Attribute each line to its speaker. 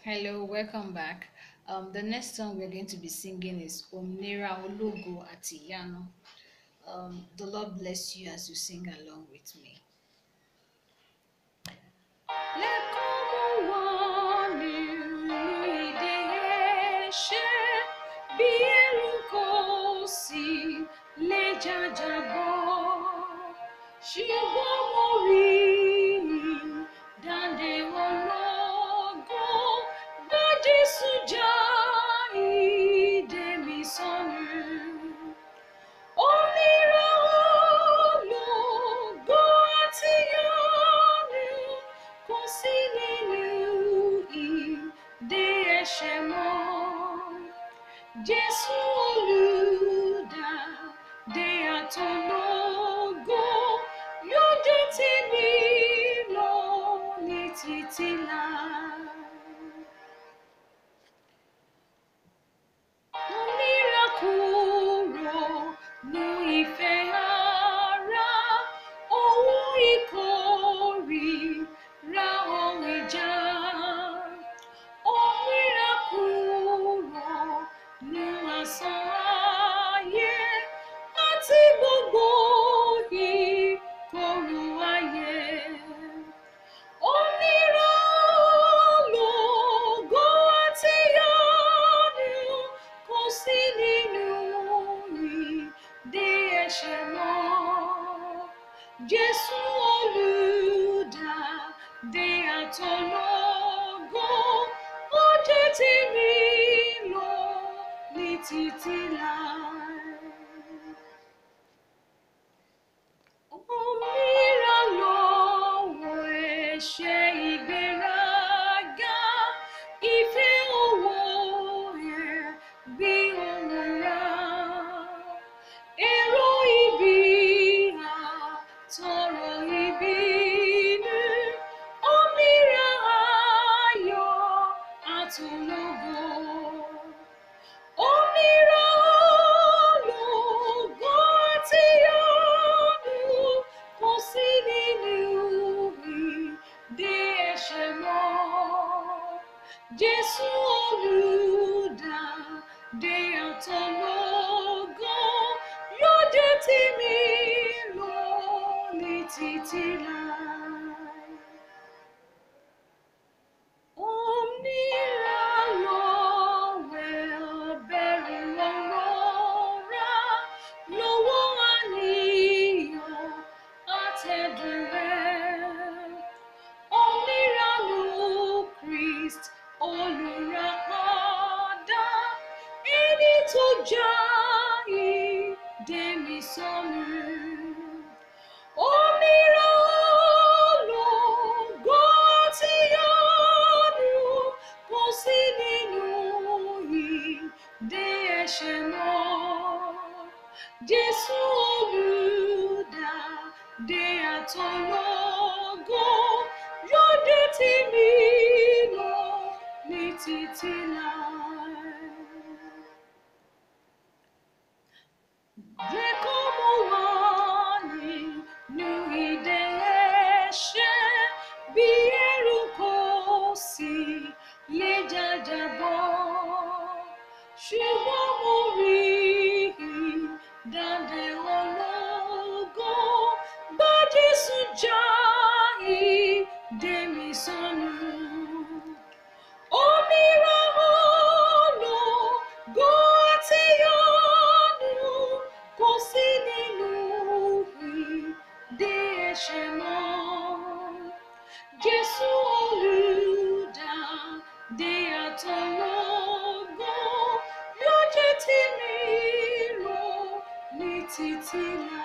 Speaker 1: Hello, welcome back. The next song we're going to be singing is Omnira Ologo Atiyano. The Lord bless you as you sing along with me. Ṣùgbọ́n mo rí dáńdé ológo bá Jésù jà ìdè mi sọnù. Òmìnira ológo àtìyanu kò sí nínú ìdè ẹ̀ṣẹ̀ mọ́. Jésù olùdáǹdè àtológo yóò jẹ́ tèmi lọ ní títí láé. Òmìnira kúrò nínú ìfẹ́ ara, ohun ìkórìíra ohun ìjà. Òmìnira kúrò nínú asán ayé àti gbogbo ìkorò ayé. Òmìnira ológo àtìyanu kò sí nínú ìdè ẹ̀ṣẹ̀ mọ́. Jésù olùdáǹdè àtológo ó jẹ́ tèmi lọ ní títí láé. Òmìnira lọ́wọ́ ẹ̀ṣẹ̀ ìgbéraga, ìfẹ́ owó ẹ̀bi òmìnira, èrò ibi àtọ̀rọ̀ ìbínú. Òmìnira ayọ̀ àtológo. Òmìnira ológo àtìyanu kò sí nínú ìdè ẹ̀ṣẹ̀ mọ́. Jésù olùdáǹdè àtológo yóò jẹ́ tèmi lọ ní títí láé. Òmìnira lọ́wọ́ ẹ̀bẹ̀rù ọ̀rọ̀ra, lọ́wọ́ àníyàn àtẹ̀dùn rẹ̀. Òmìnira ló Kristi olùràpadà, ẹni tó já ìdè mi sọnù. Òmìnira ológo àtìyanu kò sí nínú ìdè ẹ̀ṣẹ̀ mọ́. Jésù olùdáǹdè àtológo yóò jẹ́ tèmi lọ ní títí láé. Jẹ́ kó mú wá nínú ìdè ẹ̀ṣẹ̀, bí ẹrù kò sì lè jàjàbọ́. Ṣùgbọ́n mo rí dáńdé ológo bá Jésù jà ìdè mi sọnù. Òmìnira ológo àtìyanu kò sí nínú ìdè ẹ̀ṣẹ̀ mọ́. Jésù olùdáǹdè àtológo yóò jẹ́ tèmi lọ ní títí láé.